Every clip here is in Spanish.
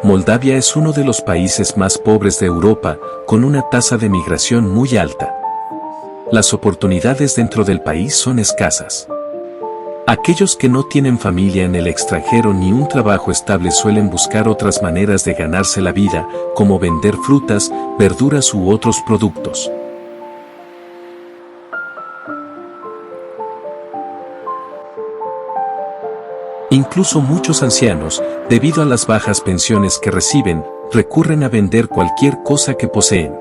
Moldavia es uno de los países más pobres de Europa, con una tasa de migración muy alta. Las oportunidades dentro del país son escasas. Aquellos que no tienen familia en el extranjero ni un trabajo estable suelen buscar otras maneras de ganarse la vida, como vender frutas, verduras u otros productos. Incluso muchos ancianos, debido a las bajas pensiones que reciben, recurren a vender cualquier cosa que poseen.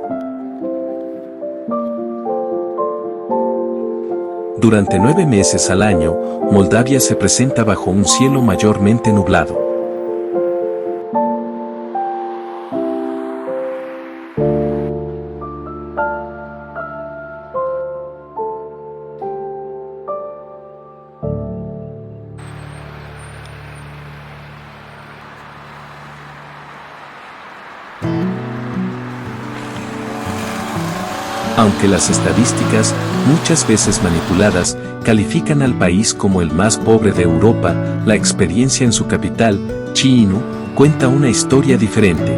Durante 9 meses al año, Moldavia se presenta bajo un cielo mayormente nublado. Aunque las estadísticas, muchas veces manipuladas, califican al país como el más pobre de Europa, la experiencia en su capital, Chișinău, cuenta una historia diferente.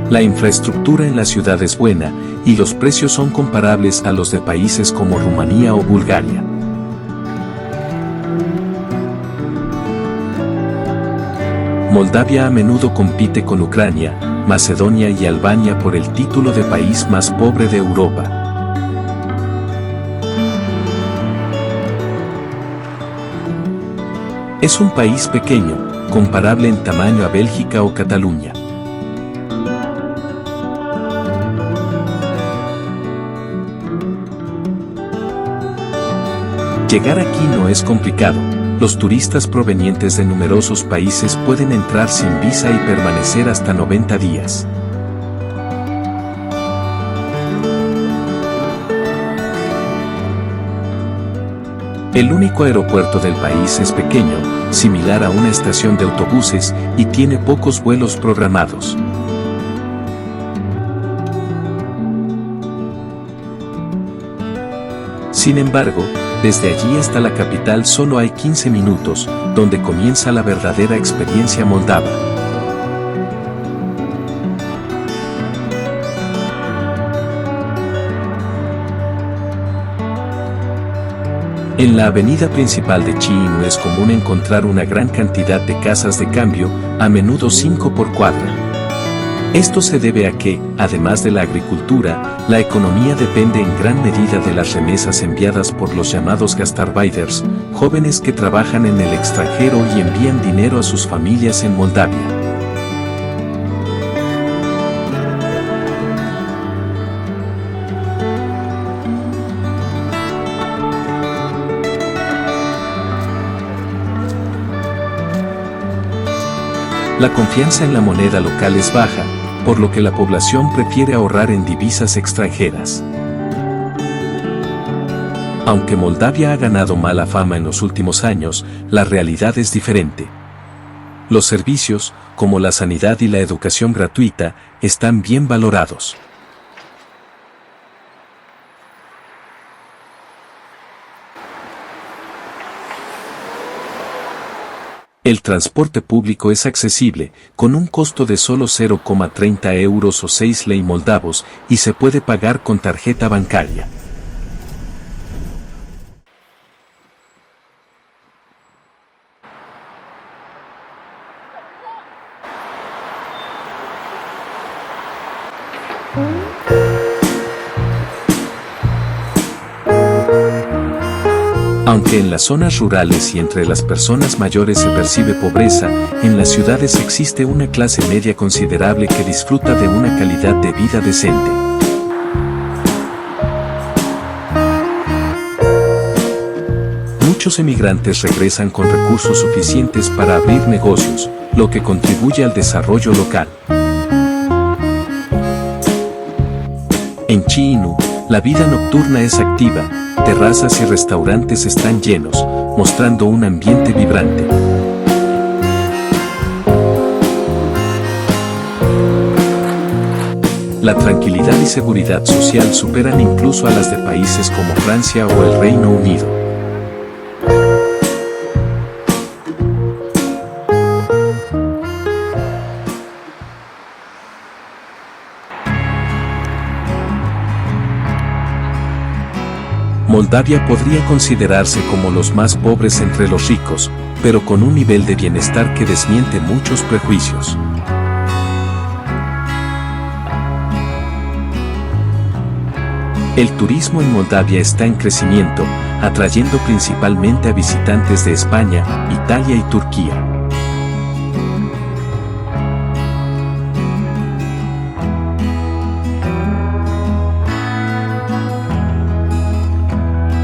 La infraestructura en la ciudad es buena, y los precios son comparables a los de países como Rumanía o Bulgaria. Moldavia a menudo compite con Ucrania, Macedonia y Albania por el título de país más pobre de Europa. Es un país pequeño, comparable en tamaño a Bélgica o Cataluña. Llegar aquí no es complicado. Los turistas provenientes de numerosos países pueden entrar sin visa y permanecer hasta 90 días. El único aeropuerto del país es pequeño, similar a una estación de autobuses, y tiene pocos vuelos programados. Sin embargo, desde allí hasta la capital solo hay 15 minutos, donde comienza la verdadera experiencia moldava. En la avenida principal de Chișinău es común encontrar una gran cantidad de casas de cambio, a menudo 5 por cuadra. Esto se debe a que, además de la agricultura, la economía depende en gran medida de las remesas enviadas por los llamados gastarbeiters, jóvenes que trabajan en el extranjero y envían dinero a sus familias en Moldavia. La confianza en la moneda local es baja, por lo que la población prefiere ahorrar en divisas extranjeras. Aunque Moldavia ha ganado mala fama en los últimos años, la realidad es diferente. Los servicios, como la sanidad y la educación gratuita, están bien valorados. El transporte público es accesible, con un costo de solo 0,30 euros o 6 lei moldavos, y se puede pagar con tarjeta bancaria. Aunque en las zonas rurales y entre las personas mayores se percibe pobreza, en las ciudades existe una clase media considerable que disfruta de una calidad de vida decente. Muchos emigrantes regresan con recursos suficientes para abrir negocios, lo que contribuye al desarrollo local. En Chișinău, la vida nocturna es activa, terrazas y restaurantes están llenos, mostrando un ambiente vibrante. La tranquilidad y seguridad social superan incluso a las de países como Francia o el Reino Unido. Moldavia podría considerarse como los más pobres entre los ricos, pero con un nivel de bienestar que desmiente muchos prejuicios. El turismo en Moldavia está en crecimiento, atrayendo principalmente a visitantes de España, Italia y Turquía.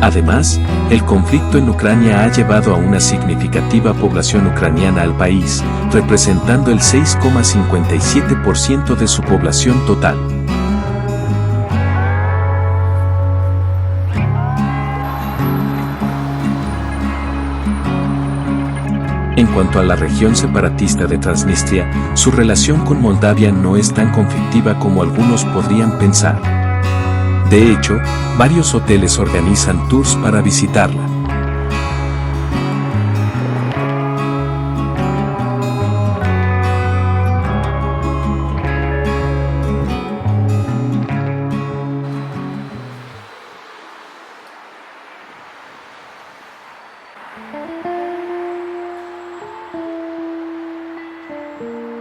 Además, el conflicto en Ucrania ha llevado a una significativa población ucraniana al país, representando el 6,57% de su población total. En cuanto a la región separatista de Transnistria, su relación con Moldavia no es tan conflictiva como algunos podrían pensar. De hecho, varios hoteles organizan tours para visitarla.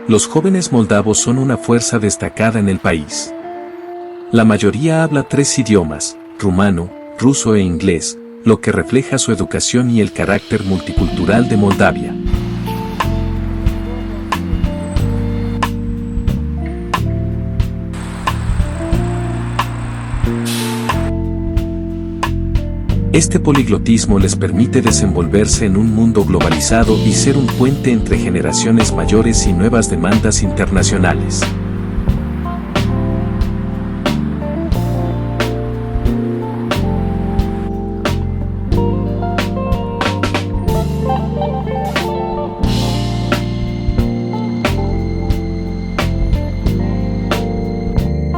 Los jóvenes moldavos son una fuerza destacada en el país. La mayoría habla 3 idiomas, rumano, ruso e inglés, lo que refleja su educación y el carácter multicultural de Moldavia. Este poliglotismo les permite desenvolverse en un mundo globalizado y ser un puente entre generaciones mayores y nuevas demandas internacionales.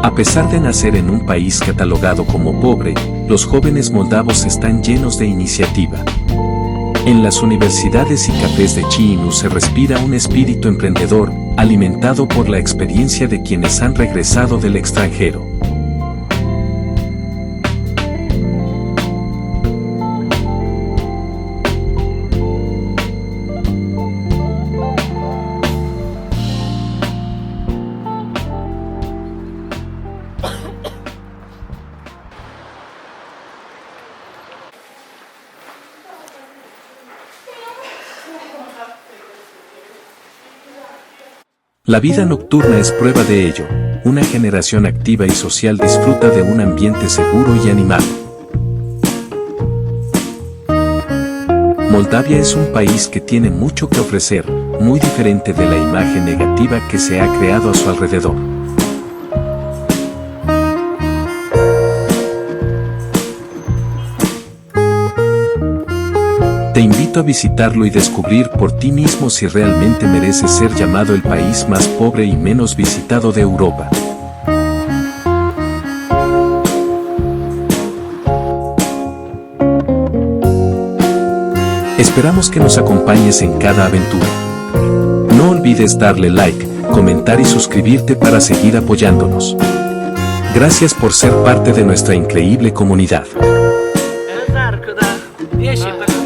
A pesar de nacer en un país catalogado como pobre, los jóvenes moldavos están llenos de iniciativa. En las universidades y cafés de Chisinau se respira un espíritu emprendedor, alimentado por la experiencia de quienes han regresado del extranjero. La vida nocturna es prueba de ello. Una generación activa y social disfruta de un ambiente seguro y animado. Moldavia es un país que tiene mucho que ofrecer, muy diferente de la imagen negativa que se ha creado a su alrededor. Te invito a visitarlo y descubrir por ti mismo si realmente merece ser llamado el país más pobre y menos visitado de Europa. Esperamos que nos acompañes en cada aventura. No olvides darle like, comentar y suscribirte para seguir apoyándonos. Gracias por ser parte de nuestra increíble comunidad. Yeşil takım.